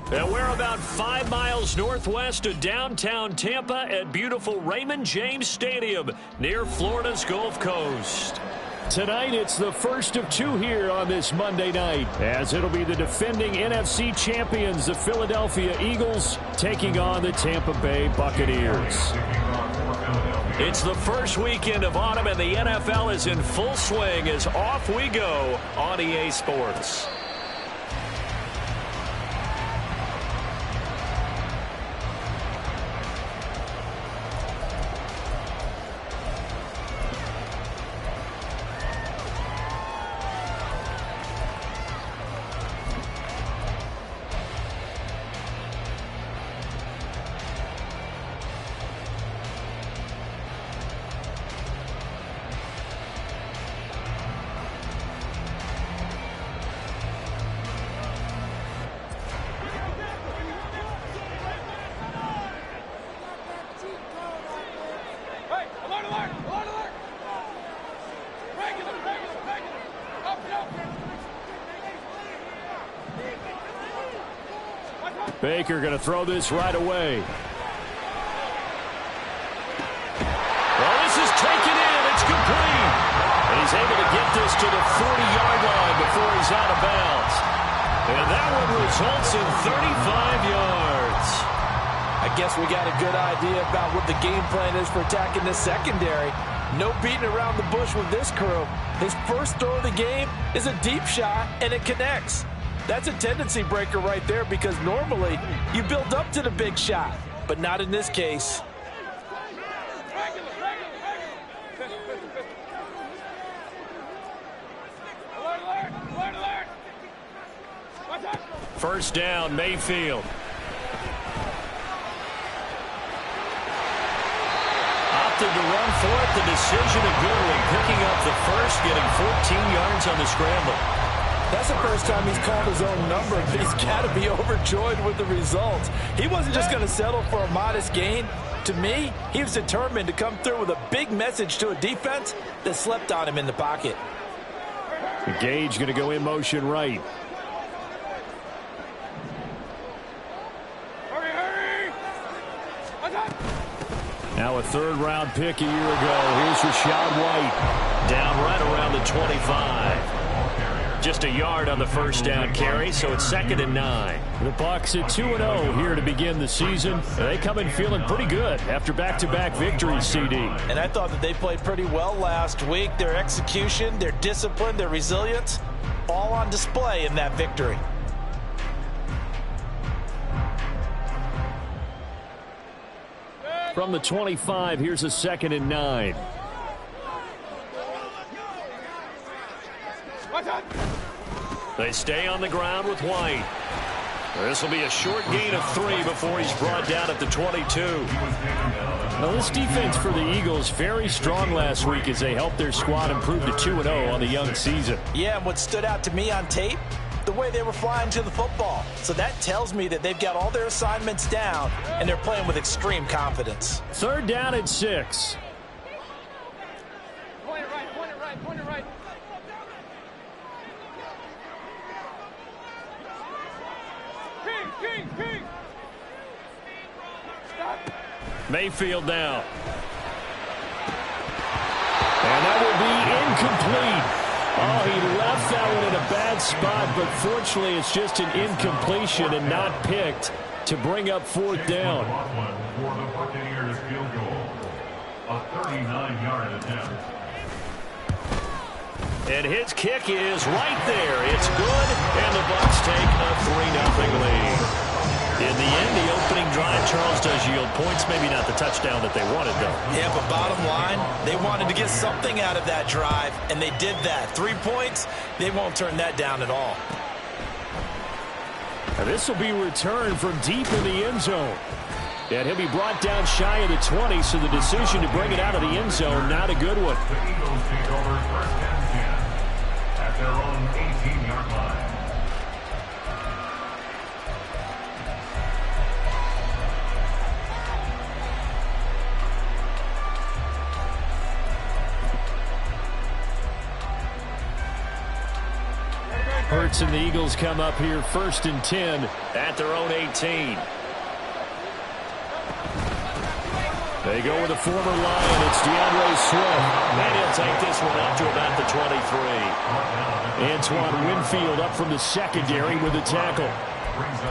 And we're about 5 miles northwest of downtown Tampa at beautiful Raymond James Stadium near Florida's Gulf Coast. Tonight, it's the first of two here on this Monday night, as it'll be the defending NFC champions, the Philadelphia Eagles, taking on the Tampa Bay Buccaneers. It's the first weekend of autumn, and the NFL is in full swing as off we go on EA Sports. Baker going to throw this right away. Well, this is taken in. It's complete. And he's able to get this to the 40-yard line before he's out of bounds. And that one results in 35 yards. I guess we got a good idea about what the game plan is for attacking this secondary. No beating around the bush with this crew. His first throw of the game is a deep shot, and it connects. That's a tendency breaker right there, because normally you build up to the big shot, but not in this case. First down, Mayfield. Opted to run for it. The decision a good one. Picking up the first, getting 14 yards on the scramble. That's the first time he's called his own number, but he's got to be overjoyed with the results. He wasn't just going to settle for a modest gain. To me, he was determined to come through with a big message to a defense that slept on him in the pocket. Gage going to go in motion right. Now a third-round pick a year ago. Here's Rashad White. Down right around the 25. Just a yard on the first down carry, so it's 2nd and 9. The Bucs at 2-0 here to begin the season. They come in feeling pretty good after back-to-back victories, CD. And I thought that they played pretty well last week. Their execution, their discipline, their resilience, all on display in that victory. From the 25, here's a 2nd and 9. They stay on the ground with White. This will be a short gain of 3 before he's brought down at the 22. Now, this defense for the Eagles very strong last week as they helped their squad improve to 2-0 on the young season. Yeah, and what stood out to me on tape, the way they were flying to the football. So that tells me that they've got all their assignments down, and they're playing with extreme confidence. 3rd down and 6. Point it right, point it right, point it right. King. Mayfield now. And that will be incomplete. Oh, he left that one in a bad spot, but fortunately it's just an incompletion and not picked to bring up 4th down. For the Buccaneers field goal, a 39-yard attempt. And his kick is right there. It's good, and the Bucs take a 3-0 lead. In the end, the opening drive, Charles, does yield points. Maybe not the touchdown that they wanted, though. Yeah, but bottom line, they wanted to get something out of that drive, and they did that. 3 points, they won't turn that down at all. Now, this will be returned from deep in the end zone. And he'll be brought down shy of the 20, so the decision to bring it out of the end zone, not a good one. The Eagles take over 1st and 10 at their own 18-yard line. Hurts and the Eagles come up here 1st and 10 at their own 18. They go with a former Lion. It's DeAndre Swift. And he'll take this one up to about the 23. Antoine Winfield up from the secondary with the tackle.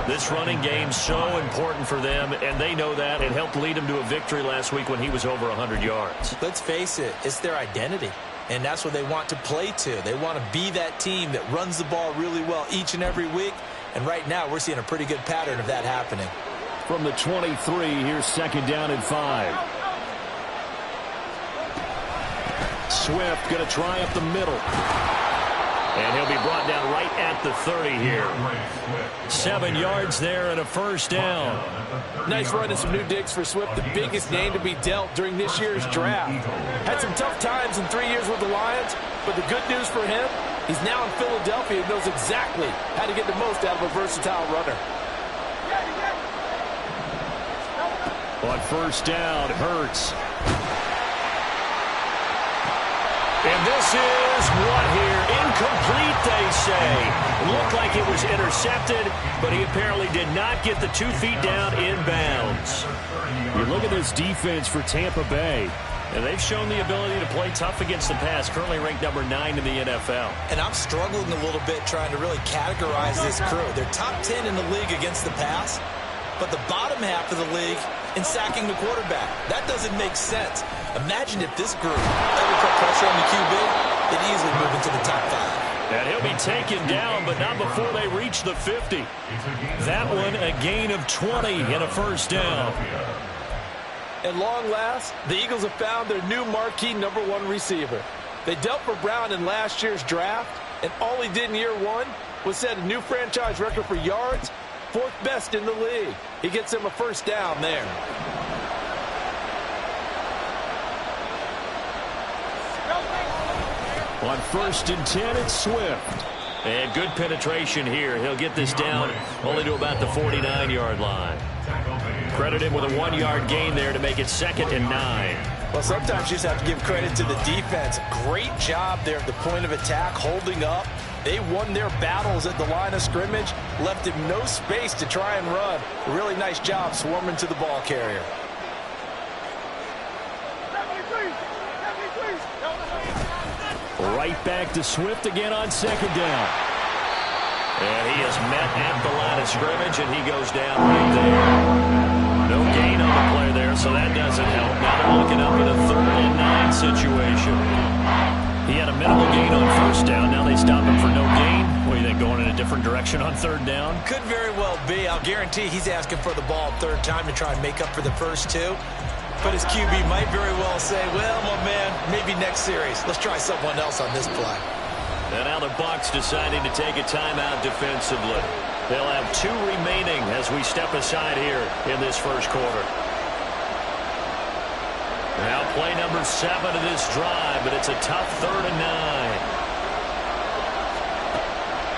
This running game's so important for them, and they know that. It helped lead them to a victory last week when he was over 100 yards. Let's face it, it's their identity. And that's what they want to play to. They want to be that team that runs the ball really well each and every week. And right now, we're seeing a pretty good pattern of that happening. From the 23, here's 2nd down and 5. Swift going to try up the middle. And he'll be brought down right at the 30 here. 7 yards there and a 1st down. Nice run and some new digs for Swift, the biggest name to be dealt during this year's draft. Had some tough times in 3 years with the Lions, but the good news for him, he's now in Philadelphia and knows exactly how to get the most out of a versatile runner. On 1st down, Hurts. And this is what here? Incomplete, they say. It looked like it was intercepted, but he apparently did not get the 2 feet down in bounds. You look at this defense for Tampa Bay, and they've shown the ability to play tough against the pass, currently ranked number 9 in the NFL. And I'm struggling a little bit trying to really categorize this crew. They're top 10 in the league against the pass, but the bottom half of the league in sacking the quarterback. That doesn't make sense. Imagine if this group ever put pressure on the QB, they'd easily move into the top 5. And he'll be taken down, but not before they reach the 50. That one, a gain of 20 and a 1st down. At long last, the Eagles have found their new marquee #1 receiver. They dealt for Brown in last year's draft, and all he did in year 1 was set a new franchise record for yards, 4th best in the league. He gets him a 1st down there. On 1st and 10, it's Swift. And good penetration here. He'll get this down only to about the 49-yard line. Credit him with a 1-yard gain there to make it 2nd and 9. Well, sometimes you just have to give credit to the defense. Great job there at the point of attack, holding up. They won their battles at the line of scrimmage, left him no space to try and run. A really nice job swarming to the ball carrier. Right back to Swift again on 2nd down. And he is met at the line of scrimmage, and he goes down right there. No gain on the play there, so that doesn't help. Now they're looking up at a 3rd and 9 situation. He had a minimal gain on 1st down. Now they stop him for no gain. What do you think, going in a different direction on 3rd down? Could very well be. I'll guarantee he's asking for the ball 3rd time to try and make up for the first 2. But his QB might very well say, well, my man, maybe next series. Let's try someone else on this play. And now the Bucs deciding to take a timeout defensively. They'll have 2 remaining as we step aside here in this 1st quarter. Now play number 7 of this drive, but it's a tough 3rd and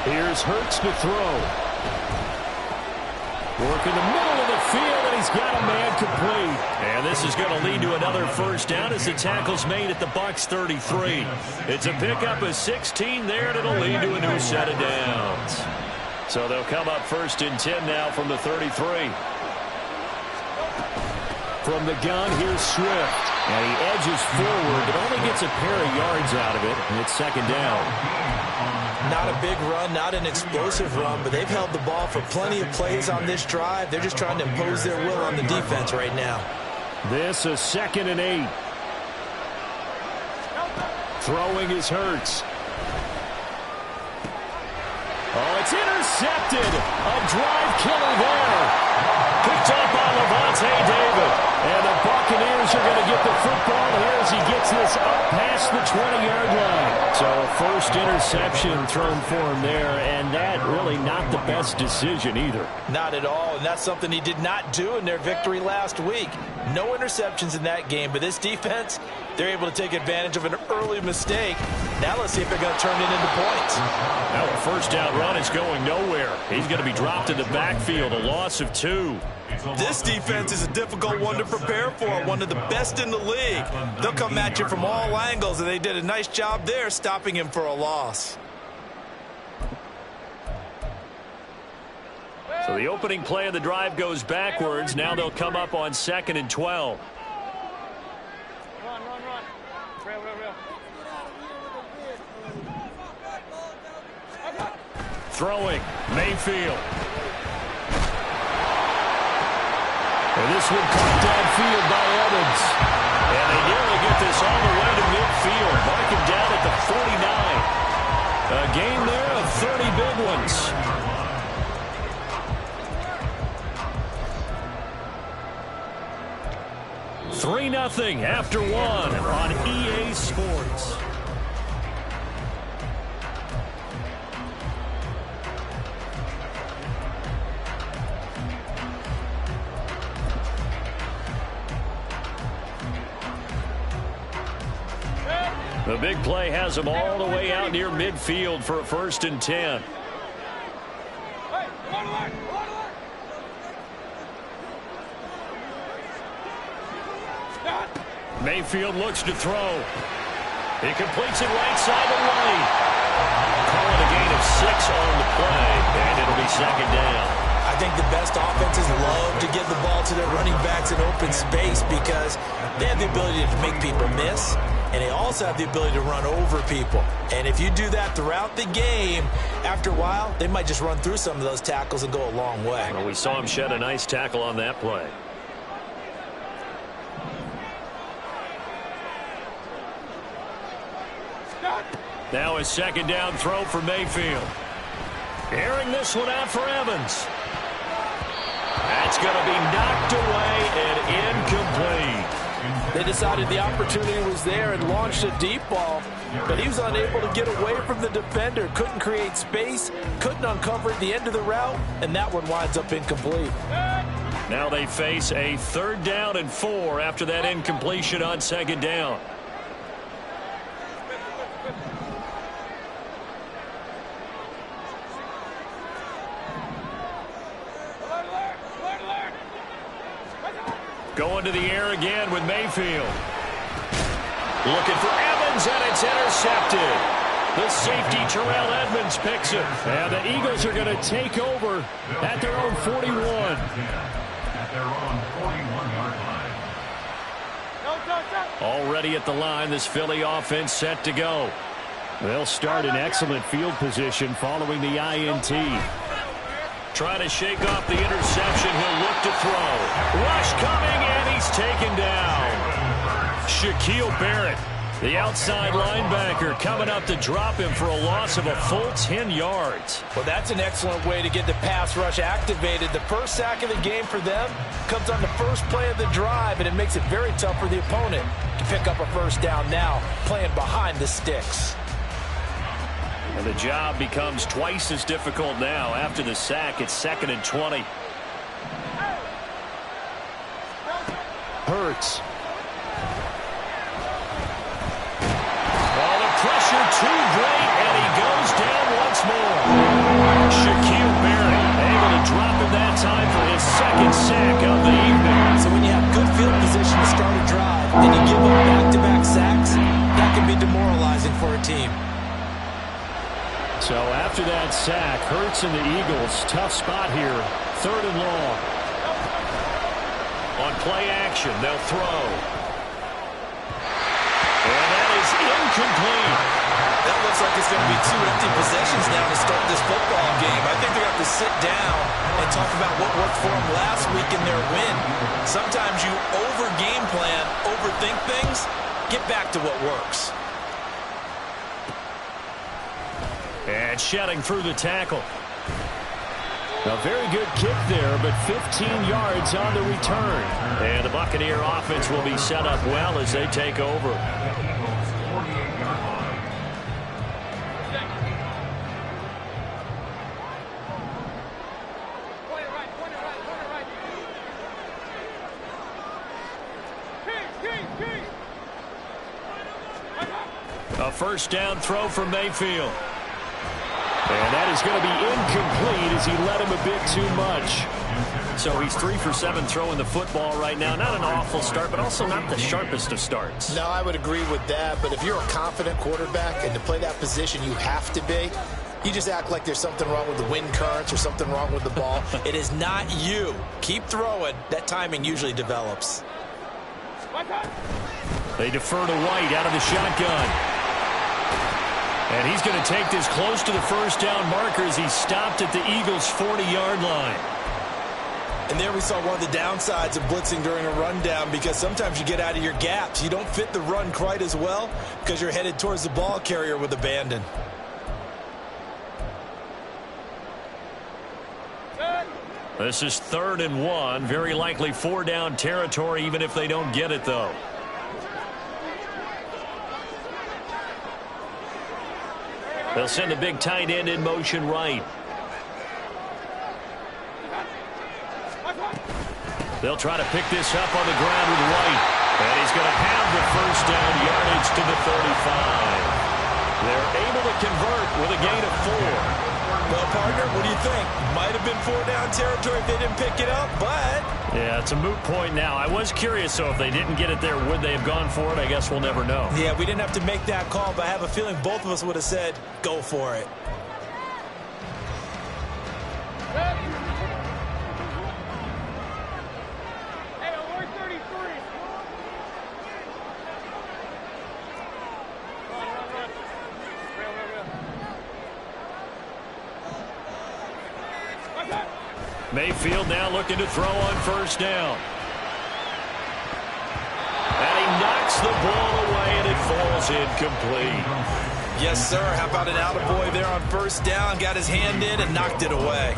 9. Here's Hurts to throw. Work in the middle of the field, and he's got a man complete. And this is going to lead to another 1st down as the tackle's made at the Bucs 33. It's a pickup of 16 there, and it'll lead to a new set of downs. So they'll come up 1st and 10 now from the 33. From the gun, here's Swift. And he edges forward, but only gets a pair of yards out of it, and it's 2nd down. Not a big run, not an explosive run, but they've held the ball for plenty of plays on this drive. They're just trying to impose their will on the defense right now. This is 2nd and 8. Throwing is Hurts. Oh, it's intercepted. A drive killer there. Picked up by Levante David. And the Buccaneers are going to get the football here as he gets this up past the 20-yard line. So a 1st interception thrown for him there, and that really not the best decision either. Not at all, and that's something he did not do in their victory last week. No interceptions in that game, but this defense, they're able to take advantage of an early mistake. Now let's see if they're going to turn it into points. Now a 1st down run is going nowhere. He's going to be dropped in the backfield, a loss of 2. This defense is a difficult one to prepare for, one of the best in the league. They'll come at you from all angles, and they did a nice job there stopping him for a loss. So the opening play of the drive goes backwards. Now they'll come up on 2nd and 12. Run. Real. Throwing, Mayfield. And this one caught downfield by Evans. And they nearly get this all the way to midfield. Mark him down at the 49. A game there of 30 big ones. Three 3-0 after one on EA Sports. The big play has them all the way out near midfield for a 1st and 10. Mayfield looks to throw. He completes it right side of the lane. Call it a gain of 6 on the play, and it'll be 2nd down. I think the best offenses love to give the ball to their running backs in open space because they have the ability to make people miss, and they also have the ability to run over people. And if you do that throughout the game, after a while, they might just run through some of those tackles and go a long way. Well, we saw him shed a nice tackle on that play. Now a 2nd down throw for Mayfield. Airing this one out for Evans. That's going to be knocked away and incomplete. They decided the opportunity was there and launched a deep ball, but he was unable to get away from the defender, couldn't create space, couldn't uncover at the end of the route, and that one winds up incomplete. Now they face a 3rd down and 4 after that incompletion on 2nd down. Going to the air again with Mayfield. Looking for Evans, and it's intercepted. The safety, Terrell Edmonds, picks it. And the Eagles are going to take over at their own 41. At their own 41-yard line. Already at the line, this Philly offense set to go. They'll start in excellent field position following the INT. Trying to shake off the interception. He'll look to throw. Rush coming, and he's taken down. Shaquille Barrett, the outside linebacker, coming up to drop him for a loss of a full 10 yards. Well, that's an excellent way to get the pass rush activated. The first sack of the game for them comes on the first play of the drive, and it makes it very tough for the opponent to pick up a 1st down now, playing behind the sticks. And the job becomes twice as difficult now. After the sack, it's 2nd and 20. Hurts. The pressure too great, and he goes down once more. Shaquille Barrett able to drop him that time for his 2nd sack of the evening. So when you have good field position to start a drive, and you give up back-to-back sacks, that can be demoralizing for a team. So after that sack, Hurts and the Eagles, tough spot here, 3rd and long. On play action, they'll throw. And that is incomplete. That looks like it's going to be 2 empty possessions now to start this football game. I think they're going to have to sit down and talk about what worked for them last week in their win. Sometimes you over-game plan, overthink things, get back to what works. And shedding through the tackle. A very good kick there, but 15 yards on the return. And the Buccaneer offense will be set up well as they take over. A 1st down throw from Mayfield. And that is going to be incomplete as he led him a bit too much. So he's 3 for 7 throwing the football right now. Not an awful start, but also not the sharpest of starts. No, I would agree with that. But if you're a confident quarterback and to play that position you have to be, You just act like there's something wrong with the wind currents or something wrong with the ball. It is not you. Keep throwing. That timing usually develops. They defer to White out of the shotgun. And he's going to take this close to the first down marker as he stopped at the Eagles' 40-yard line. And there we saw one of the downsides of blitzing during a rundown, because sometimes you get out of your gaps. You don't fit the run quite as well because you're headed towards the ball carrier with abandon. This is 3rd and 1. Very likely 4-down territory, even if they don't get it, though. They'll send a big tight end in motion right. They'll try to pick this up on the ground with White. And he's going to have the first down yardage to the 35. They're able to convert with a gain of 4. Well, partner, what do you think? Might have been 4-down territory if they didn't pick it up, but... Yeah, it's a moot point now. I was curious, so if they didn't get it there, would they have gone for it? I guess we'll never know. Yeah, we didn't have to make that call, but I have a feeling both of us would have said, go for it. Mayfield now looking to throw on first down. And he knocks the ball away, and it falls incomplete. Yes, sir. How about an attaboy there on first down? Got his hand in and knocked it away.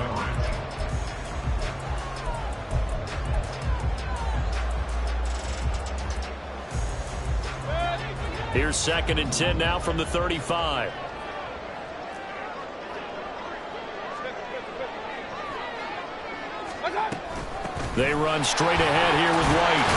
Here's 2nd and 10 now from the 35. They run straight ahead here with White.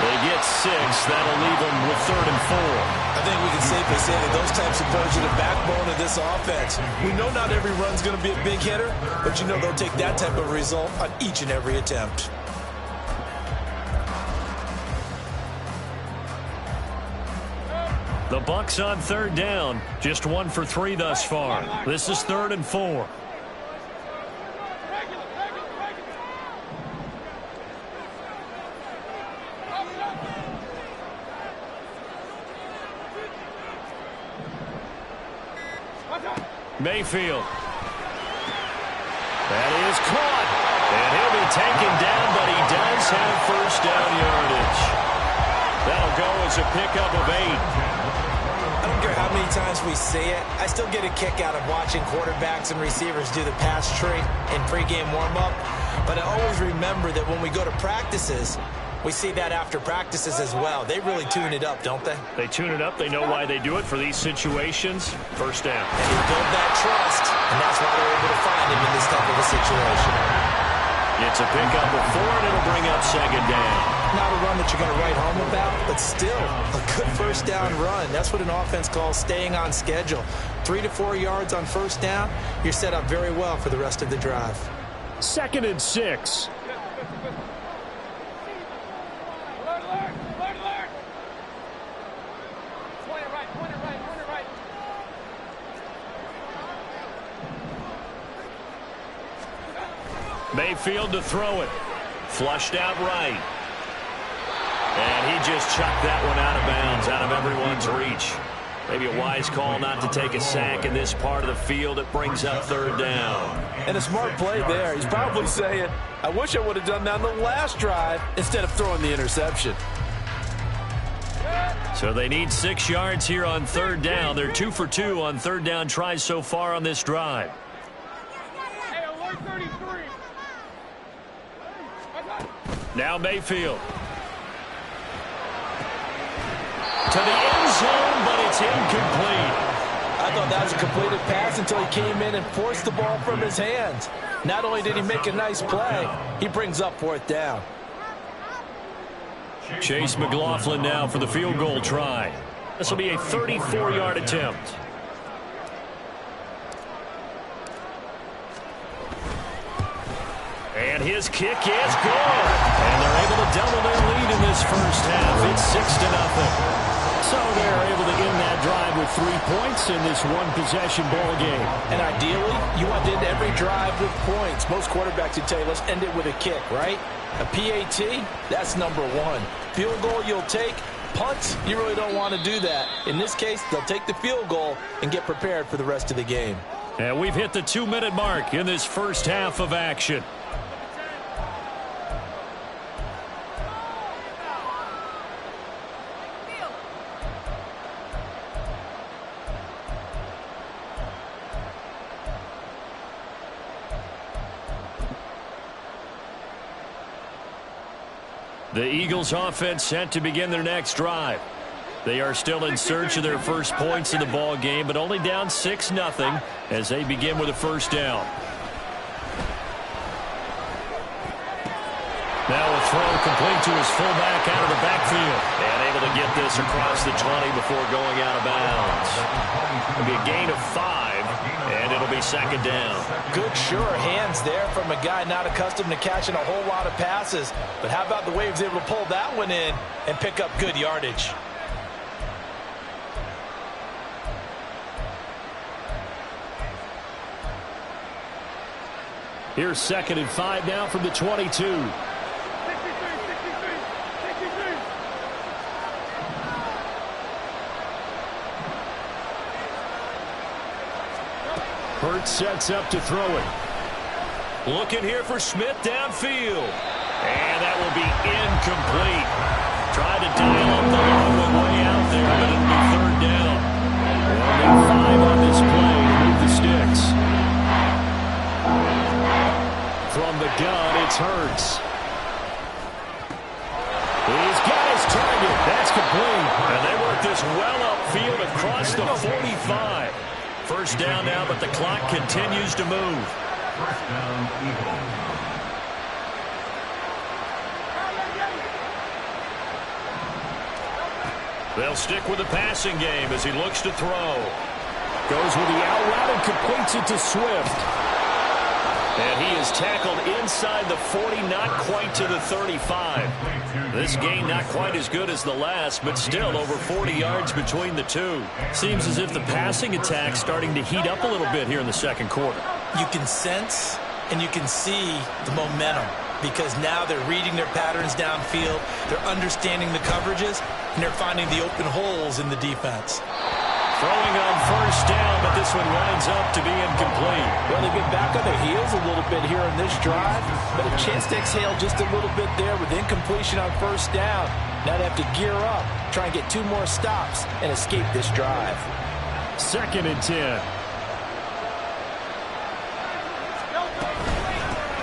They get 6. That'll leave them with 3rd and 4. I think we can safely say that those types of plays are the backbone of this offense. We know not every run's going to be a big hitter, but you know they'll take that type of result on each and every attempt. The Bucs on 3rd down. Just 1 for 3 thus far. This is 3rd and 4. Mayfield. That is caught. And he'll be taken down, but he does have first down yardage. That'll go as a pickup of 8. I don't care how many times we say it, I still get a kick out of watching quarterbacks and receivers do the pass tree in pregame warm-up. But I always remember that when we go to practices, we see that after practices as well. They really tune it up, don't they? They tune it up. They know why they do it for these situations. First down. And they build that trust, and that's why they're able to find him in this type of a situation. It's a pickup of 4, and it'll bring up 2nd down. Not a run that you're going to write home about, but still a good first down run. That's what an offense calls staying on schedule. 3 to 4 yards on first down, you're set up very well for the rest of the drive. 2nd and 6. Mayfield to throw it. Flushed out right. And he just chucked that one out of bounds, out of everyone's reach. Maybe a wise call not to take a sack in this part of the field. It brings up 3rd down. And a smart play there. He's probably saying, I wish I would have done that on the last drive instead of throwing the interception. So they need 6 yards here on 3rd down. They're 2 for 2 on 3rd down tries so far on this drive. Now Mayfield. To the end zone, but it's incomplete. I thought that was a completed pass until he came in and forced the ball from his hands. Not only did he make a nice play, he brings up 4th down. Chase McLaughlin now for the field goal try. This will be a 34-yard attempt. And his kick is good. And they're able to double their lead in this first half. It's 6-0. So they're able to end that drive with 3 points in this one-possession ball game. And ideally, you want to end every drive with points. Most quarterbacks would tell you, let's end it with a kick, right? A PAT, that's number one. Field goal you'll take. Punts, you really don't want to do that. In this case, they'll take the field goal and get prepared for the rest of the game. And we've hit the 2-minute mark in this first half of action. The Eagles offense set to begin their next drive. They are still in search of their first points in the ball game, but only down 6-0 as they begin with a first down. Now a throw complete to his fullback out of the backfield. And able to get this across the 20 before going out of bounds. It'll be a gain of 5, and it'll be second down. Good, sure hands there from a guy not accustomed to catching a whole lot of passes. But how about the way he was able to pull that one in and pick up good yardage? Here's 2nd and 5 now from the 22. Hurts sets up to throw it. Looking here for Smith downfield. And that will be incomplete. Tried to dial up the long one way out there, but it'll be third down. Only 5 on this play to move the sticks. From the gun, it's Hurts. He's got his target. That's complete. And they work this well upfield across the 45. First down now, but the clock continues to move. First down, Eagles. They'll stick with the passing game as he looks to throw. Goes with the out route and completes it to Swift. And he is tackled inside the 40, not quite to the 35. This gain not quite as good as the last, but still over 40 yards between the two. Seems as if the passing attack's starting to heat up a little bit here in the second quarter. You can sense and you can see the momentum because now they're reading their patterns downfield, they're understanding the coverages, and they're finding the open holes in the defense. Throwing on first down, but this one winds up to be incomplete. Well, they've been back on their heels a little bit here in this drive, but a chance to exhale just a little bit there with incompletion on first down. Now they have to gear up, try and get 2 more stops, and escape this drive. 2nd and 10.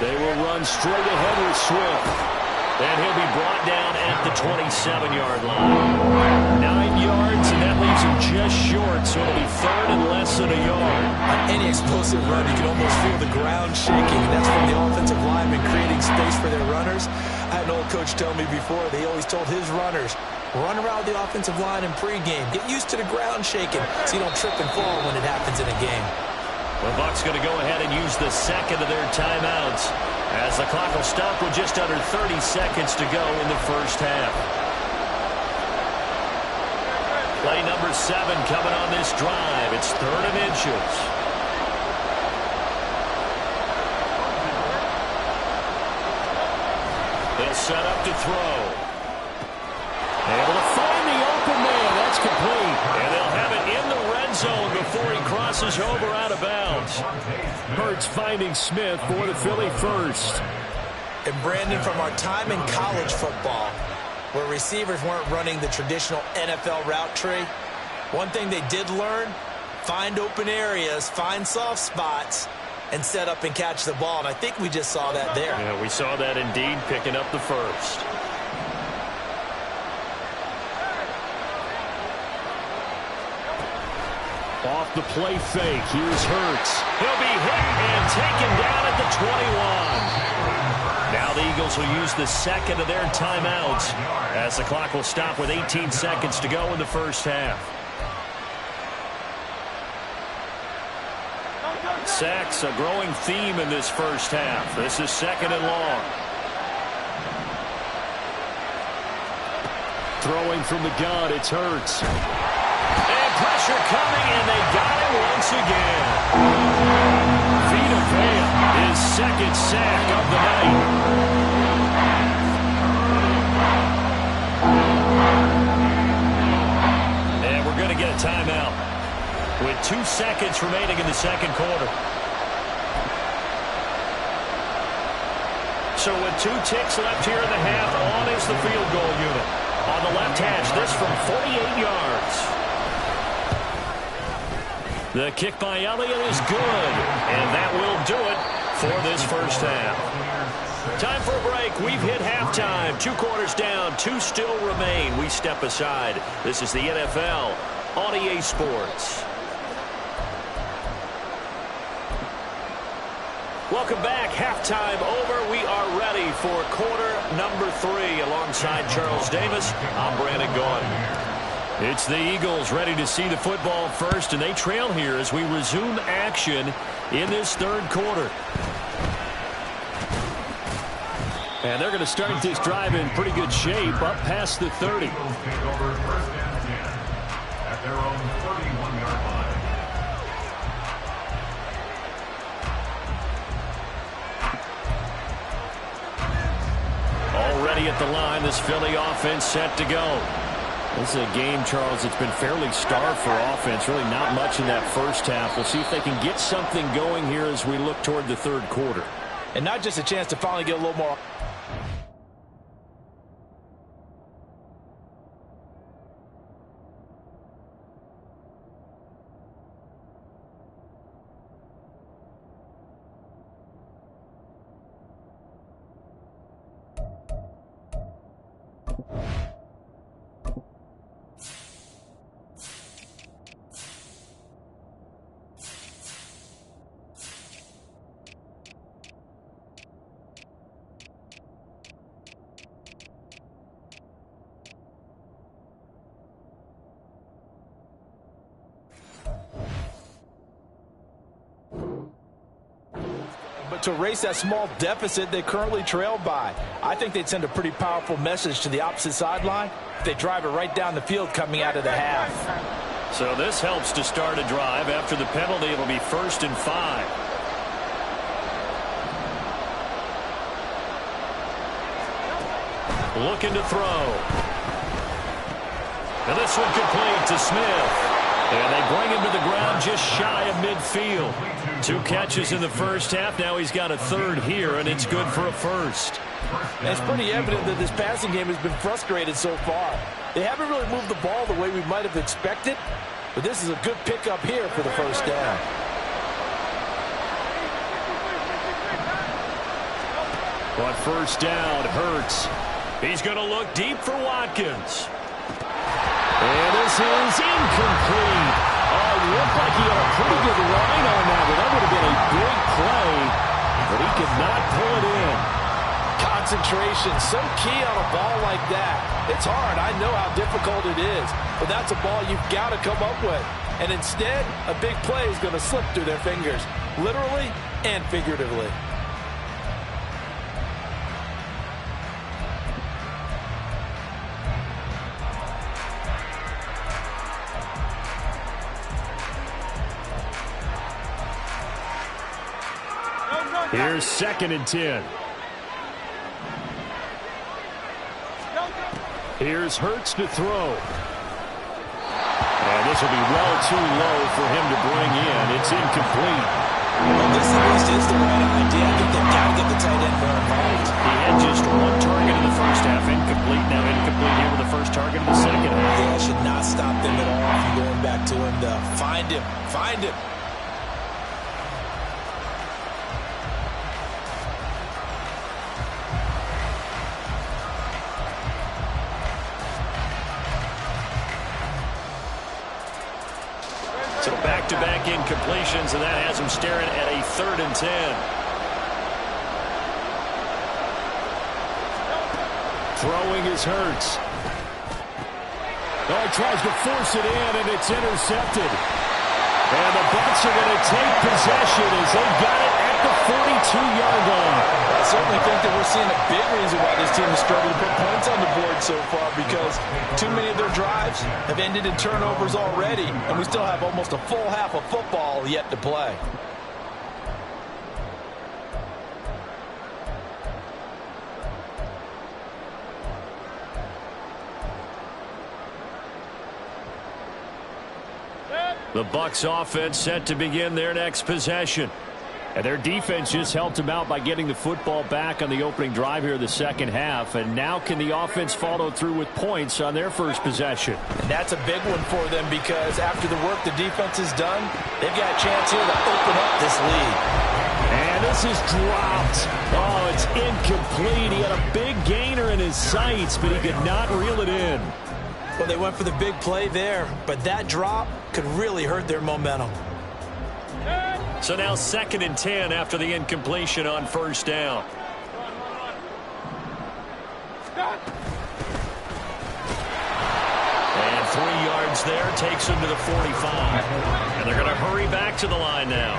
They will run straight ahead with Swift. And he'll be brought down at the 27-yard line. 9 yards, and that leaves him just short, so it'll be third and less than a yard. On any explosive run, you can almost feel the ground shaking, and that's from the offensive lineman creating space for their runners. I had an old coach tell me before, they always told his runners, run around the offensive line in pregame. Get used to the ground shaking so you don't trip and fall when it happens in a game. The Bucs going to go ahead and use the second of their timeouts as the clock will stop with just under 30 seconds to go in the first half. Play number 7 coming on this drive. It's 3rd and inches. They'll set up to throw. Able to find the open man. That's complete. And they'll have it in the red zone before he crosses over out of bounds. Hurts finding Smith for the Philly first. And Brandon, from our time in college football, where receivers weren't running the traditional NFL route tree, one thing they did learn, find open areas, find soft spots, and set up and catch the ball. And I think we just saw that there. Yeah, we saw that indeed, picking up the first. Off the play fake, here's Hurts. He'll be hit and taken down at the 21. Now the Eagles will use the second of their timeouts as the clock will stop with 18 seconds to go in the first half. Sacks, a growing theme in this first half. This is 2nd and long. Throwing from the gun, it's Hurts. And pressure coming, and they got him once again. Vita Vea, his second sack of the night. And we're going to get a timeout with 2 seconds remaining in the second quarter. So with 2 ticks left here in the half, on is the field goal unit. On the left hash, this from 48 yards. The kick by Elliott is good, and that will do it for this first half. Time for a break. We've hit halftime. 2 quarters down, 2 still remain. We step aside. This is the NFL on EA Sports. Welcome back. Halftime over. We are ready for quarter number 3 alongside Charles Davis. I'm Brandon Gaudin. It's the Eagles ready to see the football first, and they trail here as we resume action in this third quarter. And they're going to start this drive in pretty good shape, up past the 30. Eagles take over first and 10 at their own 31-yard line. Already at the line, this Philly offense set to go. This is a game, Charles, it's been fairly starved for offense. Really not much in that first half. We'll see if they can get something going here as we look toward the third quarter. And not just a chance to finally get a little more. To erase that small deficit they currently trail by. I think they'd send a pretty powerful message to the opposite sideline if they drive it right down the field coming out of the half. So this helps to start a drive. After the penalty, it'll be 1st and 5. Looking to throw. And this one complete to Smith. And they bring him to the ground just shy of midfield. 2 catches in the first half. Now he's got a third here, and it's good for a first. And it's pretty evident that this passing game has been frustrated so far. They haven't really moved the ball the way we might have expected, but this is a good pickup here for the first down. On first down, Hurts. He's going to look deep for Watkins. And this is incomplete. Looked like he had a pretty good line on that one. That would have been a big play, but he could not pull it in. Concentration, so key on a ball like that. It's hard. I know how difficult it is, but that's a ball you've got to come up with. And instead, a big play is going to slip through their fingers, literally and figuratively. Here's 2nd and 10. Here's Hurts to throw. And this will be well too low for him to bring in. It's incomplete. Well, this at least is the right idea. I think they've got to get the tight end more involved. He had just 1 target in the first half. Incomplete. Now incomplete here with the first target in the second half. Yeah, should not stop them at all from going back to him to find him. Find him. So back-to-back incompletions, and that has him staring at a 3rd and 10. Throwing is Hurts. Oh, he tries to force it in, and it's intercepted. And the Bucs are going to take possession as they got it at the 42-yard line. I certainly think that we're seeing a big reason why this team is struggling to put points on the board so far, because too many of their drives have ended in turnovers already, and we still have almost a full half of football yet to play. The Bucs offense set to begin their next possession. And their defense just helped them out by getting the football back on the opening drive here in the second half. And now can the offense follow through with points on their first possession? And that's a big one for them, because after the work the defense has done, they've got a chance here to open up this lead. And this is dropped. Oh, it's incomplete. He had a big gainer in his sights, but he could not reel it in. Well, they went for the big play there, but that drop could really hurt their momentum. So now 2nd and 10 after the incompletion on first down. And 3 yards there takes them to the 45. And they're going to hurry back to the line now.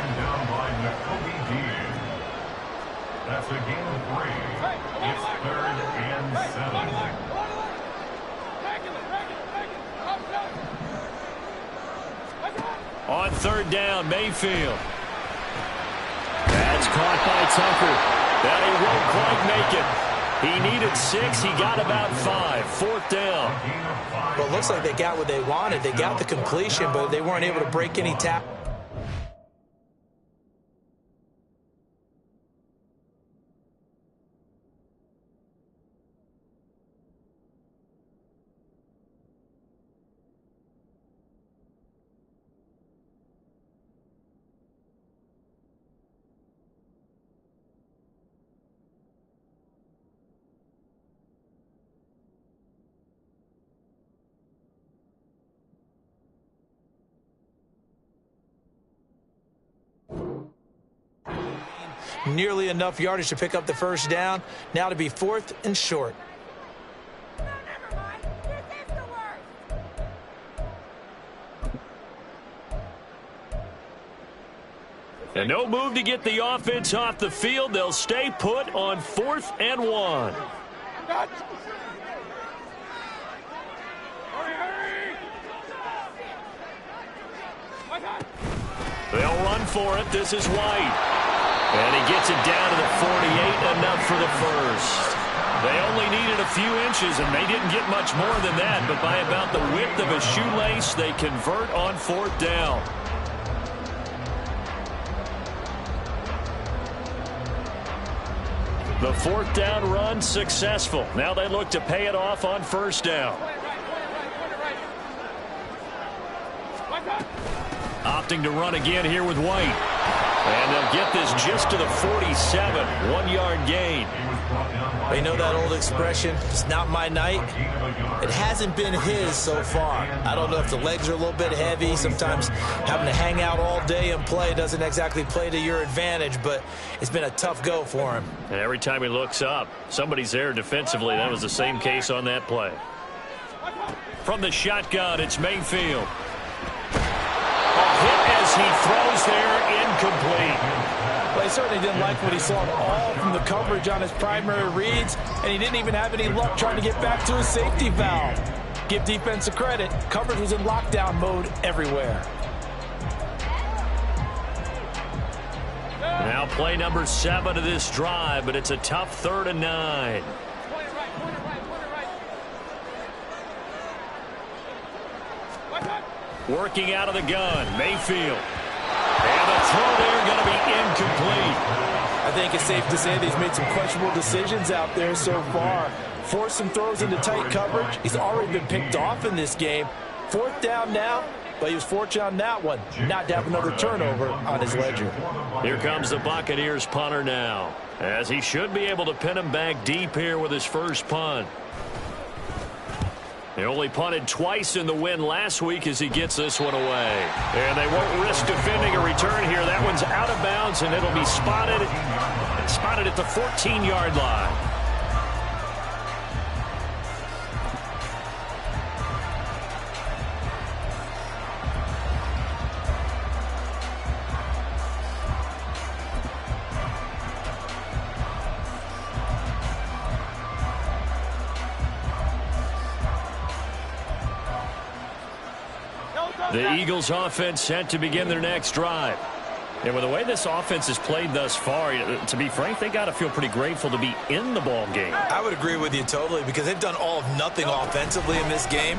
That's a gain of 3. It's 3rd and 7. On 3rd down, Mayfield. That's caught by Tucker. That he won't quite make it. He needed 6. He got about 5. 4th down. Well, it looks like they got what they wanted. They got the completion, but they weren't able to break any tackles. Nearly enough yardage to pick up the first down. Now to be 4th and short. And no move to get the offense off the field. They'll stay put on 4th and 1. They'll run for it. This is White. And he gets it down to the 48, enough for the first. They only needed a few inches, and they didn't get much more than that. But by about the width of a shoelace, they convert on 4th down. The 4th down run successful. Now they look to pay it off on first down. Opting to run again here with White. And they'll get this just to the 47. 1-yard gain. They know that old expression, it's not my night. It hasn't been his so far. I don't know if the legs are a little bit heavy. Sometimes having to hang out all day and play doesn't exactly play to your advantage, but it's been a tough go for him. And every time he looks up, somebody's there defensively. That was the same case on that play. From the shotgun, it's Mayfield. A hit as he throws there, incomplete. Well, he certainly didn't like what he saw at all from the coverage on his primary reads, and he didn't even have any luck trying to get back to his safety valve. Give defense a credit. Coverage was in lockdown mode everywhere. Now play number 7 of this drive, but it's a tough 3rd and 9. Working out of the gun, Mayfield. And the throw there going to be incomplete. I think it's safe to say that he's made some questionable decisions out there so far. Forced some throws into tight coverage. He's already been picked off in this game. 4th down now, but he was fortunate on that one, not to have another turnover on his ledger. Here comes the Buccaneers punter now, as he should be able to pin him back deep here with his first punt. He only punted twice in the win last week as he gets this one away. And they won't risk defending a return here. That one's out of bounds, and it'll be spotted at the 14-yard line. The Eagles offense set to begin their next drive. And with the way this offense has played thus far, to be frank, they got to feel pretty grateful to be in the ball game. I would agree with you totally because they've done all of nothing offensively in this game,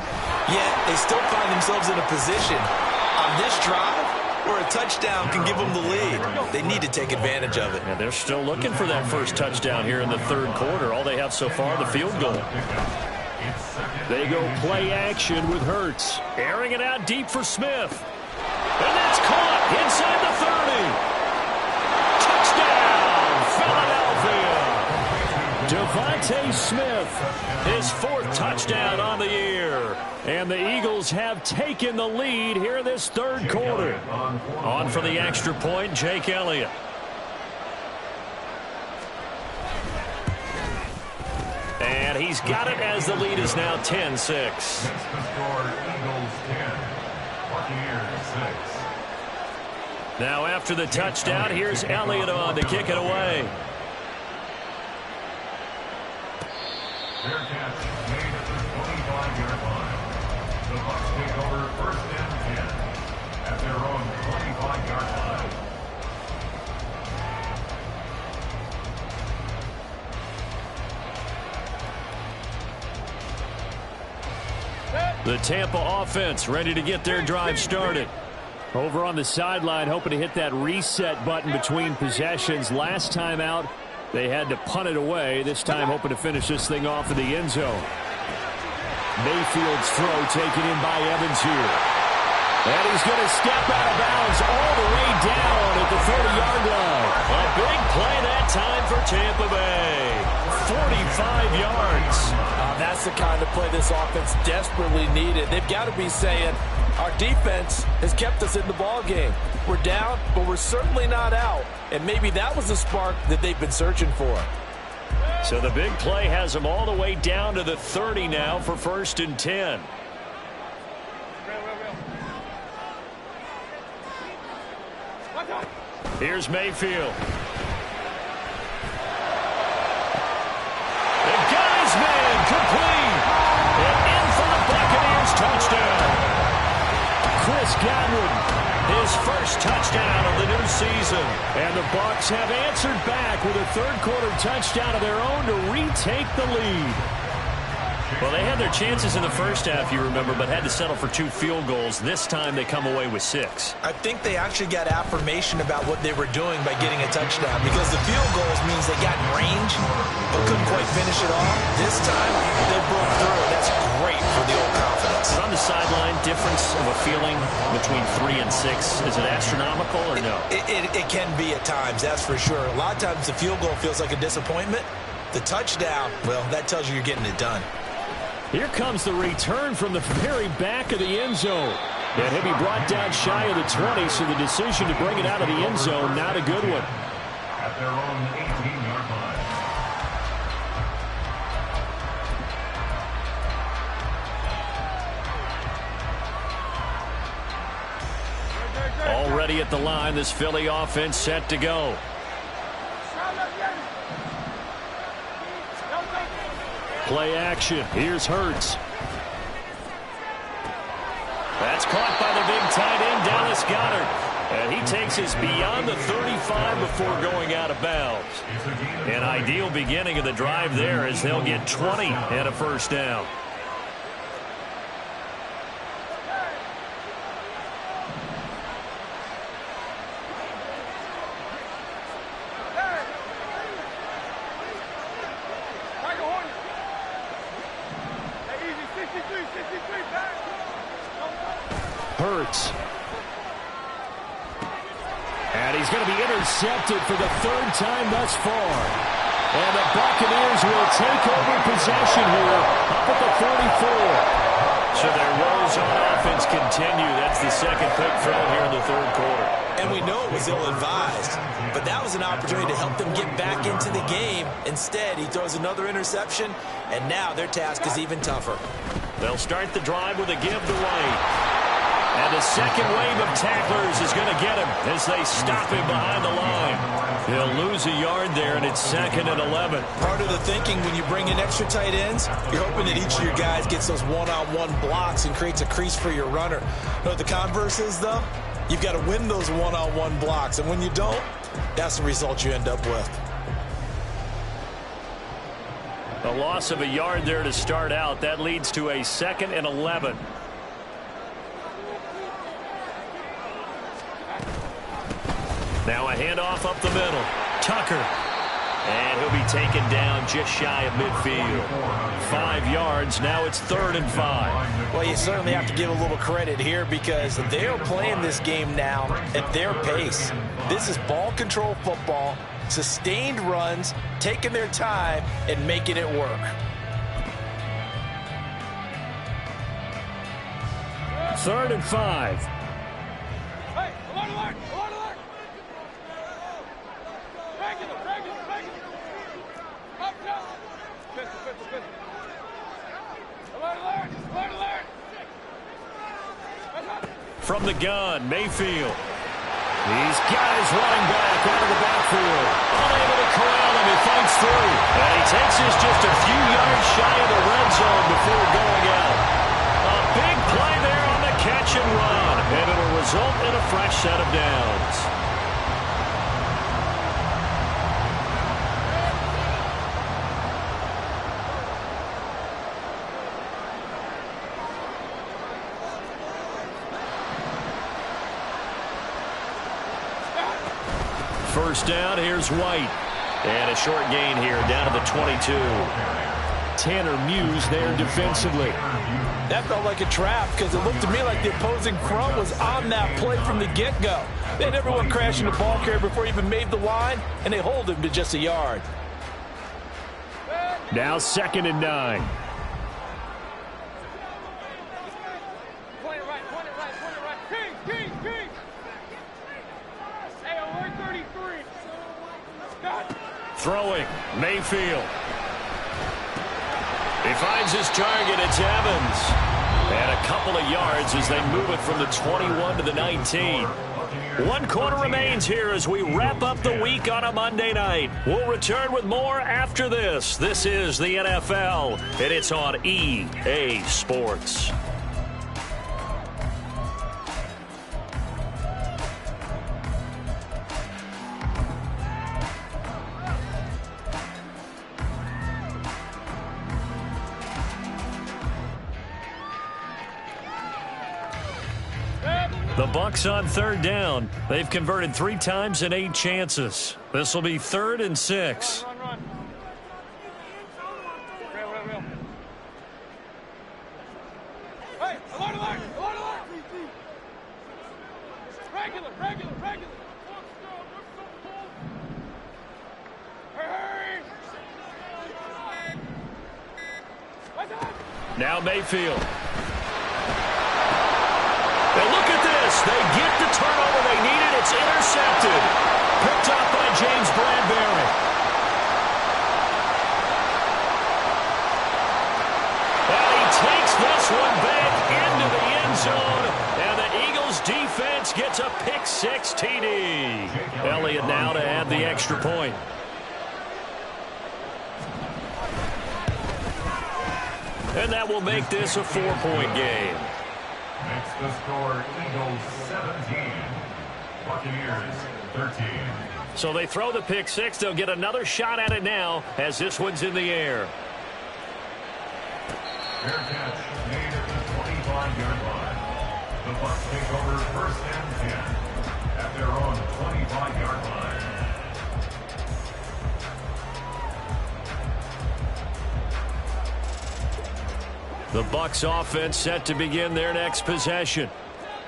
yet they still find themselves in a position on this drive where a touchdown can give them the lead. They need to take advantage of it. And they're still looking for that first touchdown here in the third quarter. All they have so far, the field goal. They go play action with Hurts. Airing it out deep for Smith. And that's caught inside the 30. Touchdown, Philadelphia. Devontae Smith, his fourth touchdown on the year. And the Eagles have taken the lead here in this third quarter. On for the extra point, Jake Elliott. And he's got it as the lead is now 10-6. Next to score, Eagles 10, Buccaneers 6. Now after the touchdown, here's Elliott on to kick it away. Fair catch made at the 25-yard line. The Bucs take over first and 10 at their own 25-yard line. The Tampa offense ready to get their drive started. Over on the sideline, hoping to hit that reset button between possessions. Last time out, they had to punt it away. This time, hoping to finish this thing off in the end zone. Mayfield's throw taken in by Evans here. And he's going to step out of bounds all the way down at the 30-yard line. A big play that time for Tampa Bay. 45 yards. That's the kind of play this offense desperately needed. They've got to be saying, our defense has kept us in the ball game. We're down, but we're certainly not out. And maybe that was the spark that they've been searching for. So the big play has them all the way down to the 30 now for first and 10. Here's Mayfield. The guy's man complete. And in for the Buccaneers touchdown. Chris Godwin, his first touchdown of the new season. And the Bucs have answered back with a third quarter touchdown of their own to retake the lead. Well, they had their chances in the first half, you remember, but had to settle for 2 field goals. This time they come away with 6. I think they actually got affirmation about what they were doing by getting a touchdown because the field goals means they got in range but couldn't quite finish it off. This time, they broke through. That's great for the old confidence. On the sideline, difference of a feeling between 3 and 6. Is it astronomical or no? It can be at times, that's for sure. A lot of times the field goal feels like a disappointment. The touchdown, well, that tells you you're getting it done. Here comes the return from the very back of the end zone. And he'll be brought down shy of the 20, so the decision to bring it out of the end zone, not a good one. At their own 18-yard line. Already at the line, this Philly offense set to go. Play action. Here's Hurts. That's caught by the big tight end, Dallas Goedert. And he takes us beyond the 35 before going out of bounds. An ideal beginning of the drive there as they'll get 20 and a first down. Hurts. And he's going to be intercepted for the third time thus far. And the Buccaneers will take over possession here up at the 44. So their woes on offense continue. That's the second pick thrown here in the third quarter. And we know it was ill-advised, but that was an opportunity to help them get back into the game. Instead, he throws another interception, and now their task is even tougher. They'll start the drive with a give to White. And the second wave of tacklers is going to get him as they stop him behind the line. He'll lose a yard there, and it's 2nd and 11. Part of the thinking when you bring in extra tight ends, you're hoping that each of your guys gets those one-on-one blocks and creates a crease for your runner. You know what the converse is, though? You've got to win those one-on-one blocks, and when you don't, that's the result you end up with. A loss of a yard there to start out. That leads to a 2nd and 11. Now a handoff up the middle. Tucker. And he'll be taken down just shy of midfield. 5 yards. Now it's 3rd and 5. Well, you certainly have to give a little credit here because they're playing this game now at their pace. This is ball control football, sustained runs, taking their time, and making it work. 3rd and 5. Hey, alert, alert, alert, alert. Regular. Up, down. Pistol. Alert, alert, alert, alert. From the gun, Mayfield. He's got his running back out of the backfield. Unable to corral him. He fights through. And he takes this just a few yards shy of the red zone before going out. A big play there on the catch and run. And it'll result in a fresh set of downs. First down, here's White. And a short gain here, down to the 22. Tanner Muse there defensively. That felt like a trap because it looked to me like the opposing front was on that play from the get-go. They had everyone crashing the ball carrier before he even made the line, and they hold him to just a yard. Now 2nd and 9. Point it right. King. Hey, alert 33. Got it. Throwing, Mayfield. He finds his target, it's Evans. And a couple of yards as they move it from the 21 to the 19. 1 quarter remains here as we wrap up the week on a Monday night. We'll return with more after this. This is the NFL, and it's on EA Sports. The Bucs on 3rd down. They've converted 3 times in 8 chances. This will be 3rd and 6. Run. Real. Hey, alert. Regular. Hurry. Now Mayfield. And look at this. They get the turnover they needed. It's intercepted. Picked up by James Bradbury. And he takes this one back into the end zone. And the Eagles defense gets a pick-6 TD. Elliott now to add the extra point. And that will make this a 4-point game. Makes the score Eagles 17, Buccaneers 13. So they throw the pick-6. They'll get another shot at it now as this one's in the air. Fair catch made at the 25-yard line. The Bucs take over 1st and 10 at their own 25-yard line. The Bucs offense set to begin their next possession.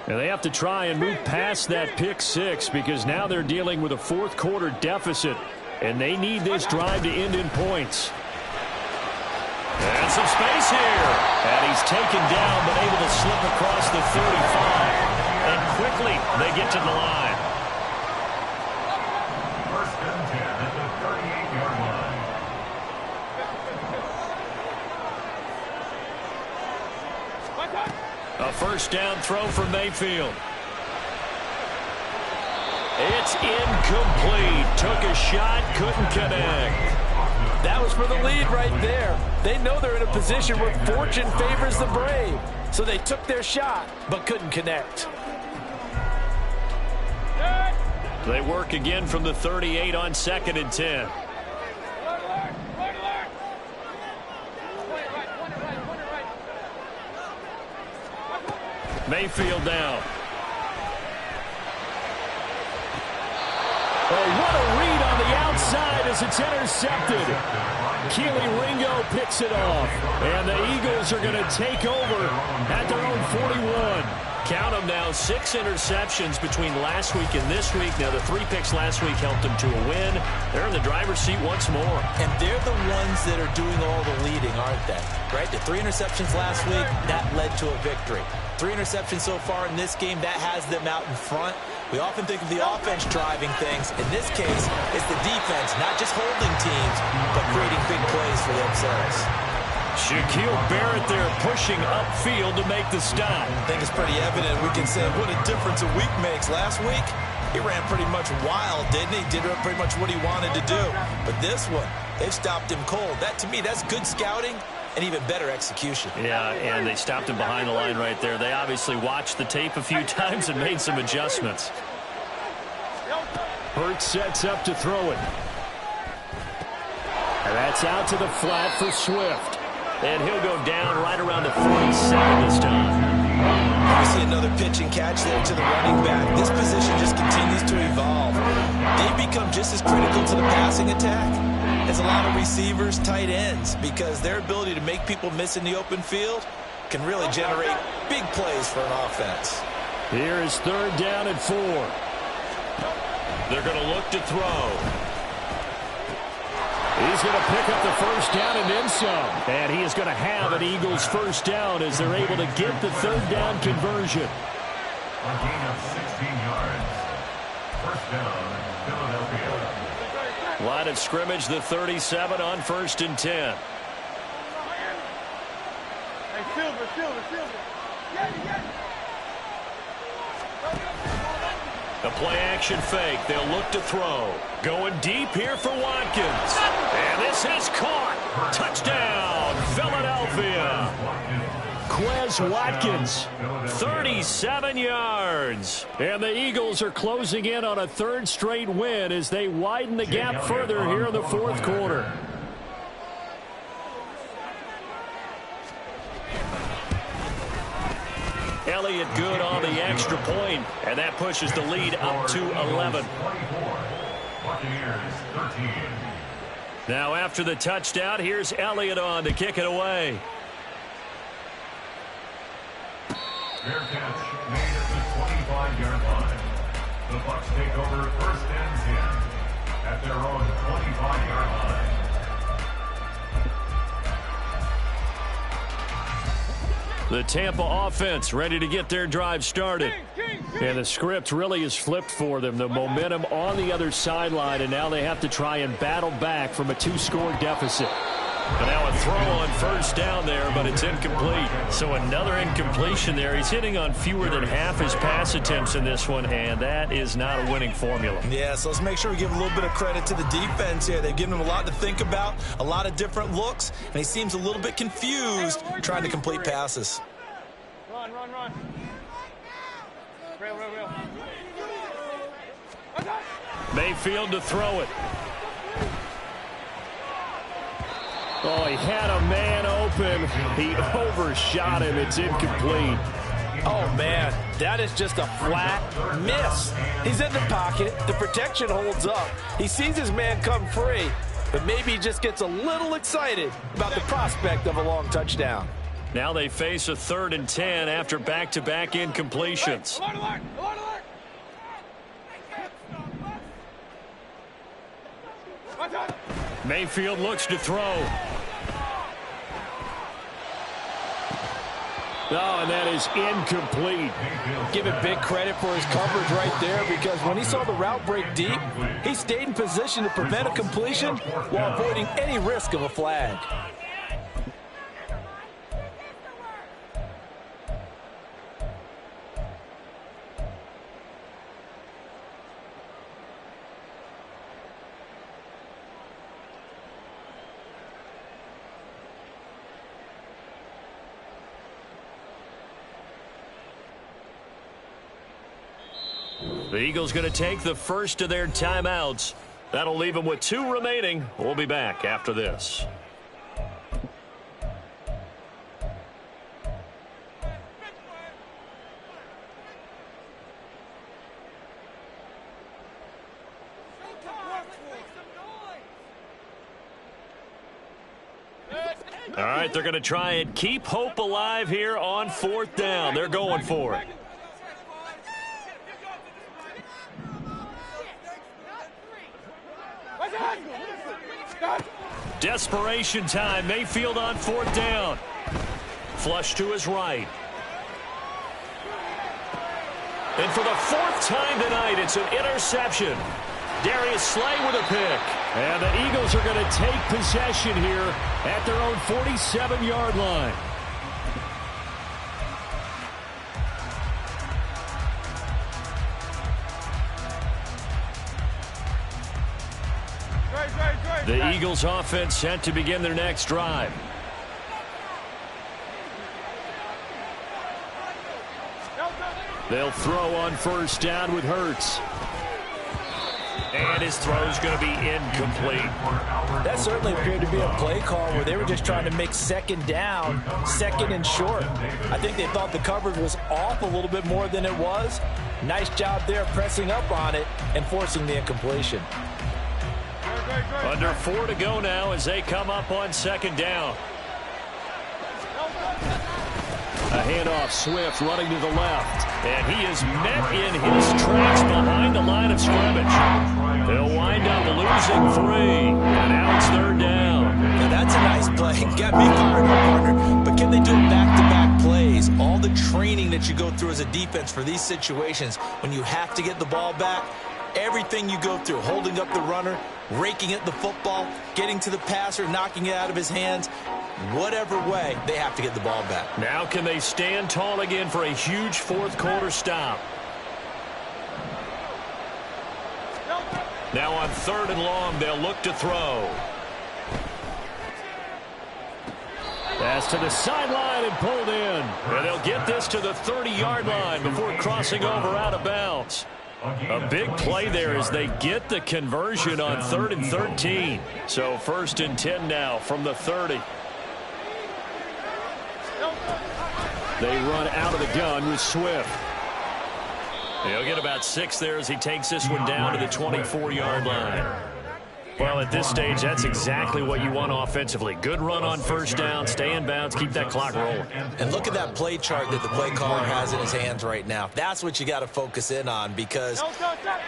And they have to try and move past that pick-6 because now they're dealing with a 4th quarter deficit. And they need this drive to end in points. And some space here. And he's taken down but able to slip across the 35. And quickly they get to the line. 1st and 10 at the 38-yard line. One time. A first down throw for Mayfield. It's incomplete. Took a shot, couldn't connect. That was for the lead right there. They know they're in a position where fortune favors the brave. So they took their shot, but couldn't connect. They work again from the 38 on 2nd and 10. Mayfield down. Oh, what a read on the outside as it's intercepted. Keely Ringo picks it off. And the Eagles are going to take over at their own 41. Count them now, 6 interceptions between last week and this week. Now, the 3 picks last week helped them to a win. They're in the driver's seat once more. And they're the ones that are doing all the leading, aren't they? Right? The 3 interceptions last week, that led to a victory. 3 interceptions so far in this game, that has them out in front. We often think of the offense driving things. In this case, it's the defense, not just holding teams, but creating big plays for themselves. Shaquille Barrett there pushing upfield to make the stop. I think it's pretty evident. We can say what a difference a week makes. Last week, he ran pretty much wild, didn't he? Did pretty much what he wanted to do. But this one, they've stopped him cold. That, to me, that's good scouting and even better execution. Yeah, and they stopped him behind the line right there. They obviously watched the tape a few times and made some adjustments. Hurts sets up to throw it. And that's out to the flat for Swift. And he'll go down right around the 47 this time. You see another pitch and catch there to the running back. This position just continues to evolve. They become just as critical to the passing attack as a lot of receivers, tight ends, because their ability to make people miss in the open field can really generate big plays for an offense. Here is 3rd down and 4. They're going to look to throw. He's going to pick up the first down and then some. And he is going to have an Eagles first down as they're able to get the 3rd down conversion. A gain of 16 yards. First down, Philadelphia. Line of scrimmage, the 37 on 1st and 10. Hey, Silver. A play-action fake. They'll look to throw. Going deep here for Watkins. And this is caught. Touchdown, Philadelphia. Quez Watkins. 37 yards. And the Eagles are closing in on a 3rd straight win as they widen the gap further here in the 4th quarter. Elliott good on the extra point, and that pushes the lead up to 11. Now after the touchdown, here's Elliott on to kick it away. Fair catch made at the 25-yard line. The Bucs take over 1st and 10 at their own 25-yard line. The Tampa offense ready to get their drive started. And the script really is flipped for them. The momentum on the other sideline, and now they have to try and battle back from a 2-score deficit. But now a throw on 1st down there, but it's incomplete. So another incompletion there. He's hitting on fewer than half his pass attempts in this one, and that is not a winning formula. Yeah, so let's make sure we give a little bit of credit to the defense here. They've given him a lot to think about, a lot of different looks, and he seems a little bit confused trying to complete passes. Run. Real. Mayfield to throw it. Oh, he had a man open. He overshot him. It's incomplete. Oh, man, that is just a flat miss. He's in the pocket. The protection holds up. He sees his man come free, but maybe he just gets a little excited about the prospect of a long touchdown. Now they face a 3rd and 10 after back-to-back incompletions. Mayfield looks to throw. Oh, and that is incomplete. Give him big credit for his coverage right there, because when he saw the route break deep, he stayed in position to prevent a completion while avoiding any risk of a flag. The Eagles going to take the first of their timeouts. That'll leave them with 2 remaining. We'll be back after this. All right, they're going to try and keep hope alive here on 4th down. They're going for it. Desperation time. Mayfield on 4th down. Flush to his right. And for the 4th time tonight, it's an interception. Darius Slay with a pick. And the Eagles are going to take possession here at their own 47-yard line. The Eagles offense set to begin their next drive. They'll throw on 1st down with Hurts. And his throw's going to be incomplete. That certainly appeared to be a play call where they were just trying to make 2nd down, 2nd and short. I think they thought the coverage was off a little bit more than it was. Nice job there pressing up on it and forcing the incompletion. Under 4 to go now as they come up on 2nd down. A handoff, Swift running to the left. And he is met in his tracks behind the line of scrimmage. They'll wind up losing 3. And now it's 3rd down. Now that's a nice play. Got me fired up, partner. But can they do it back-to-back plays? All the training that you go through as a defense for these situations, when you have to get the ball back, everything you go through, holding up the runner, raking at the football, getting to the passer, knocking it out of his hands, whatever way, they have to get the ball back. Now can they stand tall again for a huge 4th quarter stop? Now on 3rd and long, they'll look to throw. Pass to the sideline and pulled in. And they'll get this to the 30-yard line before crossing over out of bounds. A big play there as they get the conversion on 3rd and 13. So 1st and 10 now from the 30. They run out of the gun with Swift. He'll get about 6 there as he takes this one down to the 24-yard line. Well, at this stage, that's exactly what you want offensively. Good run on 1st down, stay in bounds, keep that clock rolling. And look at that play chart that the play caller has in his hands right now. That's what you got to focus in on because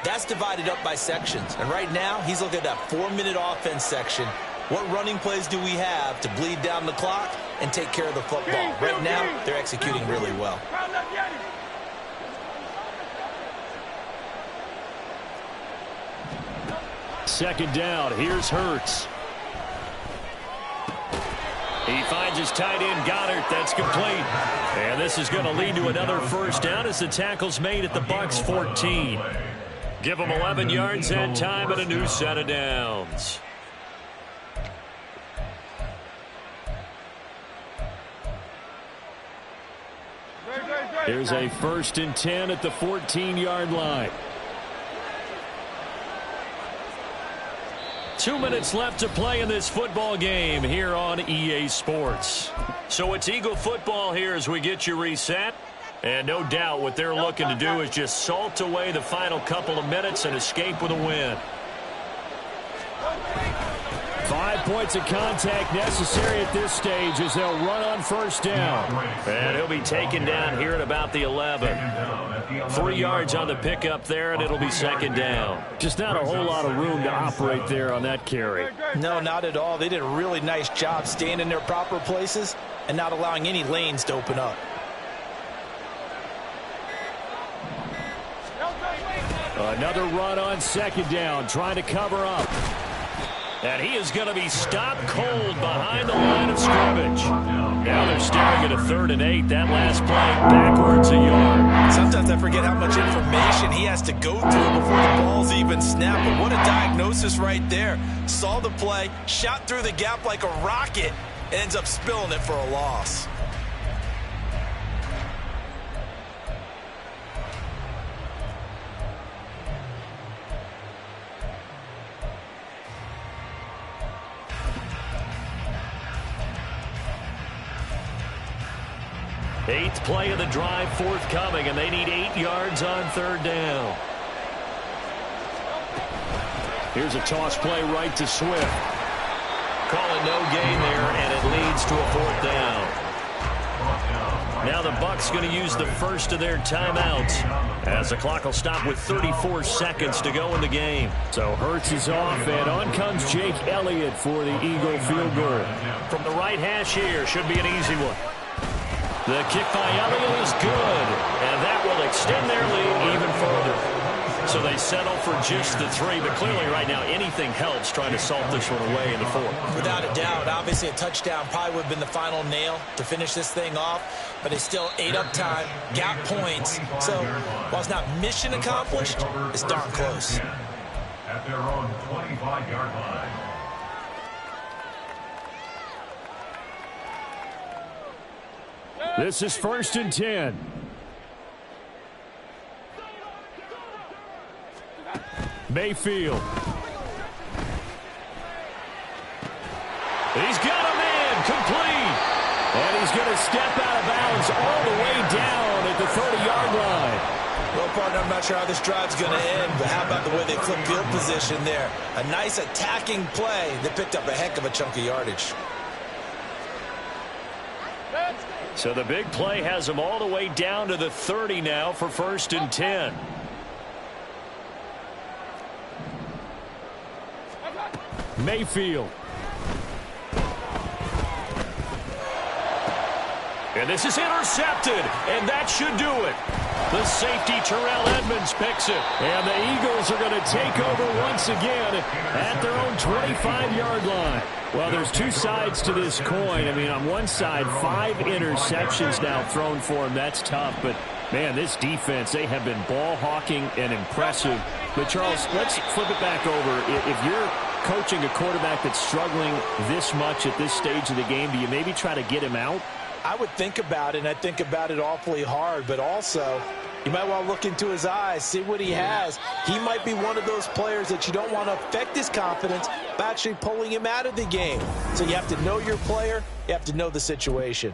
that's divided up by sections. And right now, he's looking at that 4-minute offense section. What running plays do we have to bleed down the clock and take care of the football? Right now, they're executing really well. 2nd down. Here's Hurts. He finds his tight end, Goddard. That's complete. And this is going to lead to another 1st down as the tackle's made at the Bucs 14. Give them 11 yards and time and a new set of downs. Here's a 1st and 10 at the 14-yard line. 2 minutes left to play in this football game here on EA Sports. So it's Eagle football here as we get you reset. And no doubt what they're looking to do is just salt away the final couple of minutes and escape with a win. 5 points of contact necessary at this stage as they'll run on 1st down. And he'll be taken down here at about the 11. 3 yards on the pickup there, and it'll be 2nd down. Just not a whole lot of room to operate there on that carry. No, not at all. They did a really nice job staying in their proper places and not allowing any lanes to open up. Another run on 2nd down, trying to cover up. And he is going to be stopped cold behind the line of scrimmage. Now they're staring at a 3rd and 8. That last play backwards a yard. Sometimes I forget how much information he has to go through before the ball's even snapped. But what a diagnosis right there. Saw the play, shot through the gap like a rocket, ends up spilling it for a loss. 8th play of the drive forthcoming, and they need 8 yards on 3rd down. Here's a toss play right to Swift. Calling no gain there, and it leads to a 4th down. Now the Bucs going to use the first of their timeouts as the clock will stop with 34 seconds to go in the game. So Hurts is off, and on comes Jake Elliott for the Eagle field goal. From the right hash here, should be an easy one. The kick by Elliott is good, and that will extend their lead even further. So they settle for just the 3, but clearly right now anything helps trying to salt this one away in the 4th. Without a doubt, obviously a touchdown probably would have been the final nail to finish this thing off, but it's still ate up time, got points. So while it's not mission accomplished, it's darn close. At their own 25-yard line. This is 1st and 10. Mayfield. He's got a man complete. And he's going to step out of bounds all the way down at the 30-yard line. Well, partner, I'm not sure how this drive's going to end, but how about the way they flip field position there? A nice attacking play that picked up a heck of a chunk of yardage. So the big play has them all the way down to the 30 now for 1st and 10. Mayfield. And this is intercepted, and that should do it. The safety, Terrell Edmonds, picks it. And the Eagles are going to take over once again at their own 25-yard line. Well, there's two sides to this coin. I mean, on one side, 5 interceptions now thrown for him. That's tough. But, man, this defense, they have been ball hawking and impressive. But, Charles, let's flip it back over. If you're coaching a quarterback that's struggling this much at this stage of the game, do you maybe try to get him out? I would think about it, and I think about it awfully hard, but also you might want to look into his eyes, see what he has. He might be one of those players that you don't want to affect his confidence by actually pulling him out of the game. So you have to know your player, you have to know the situation.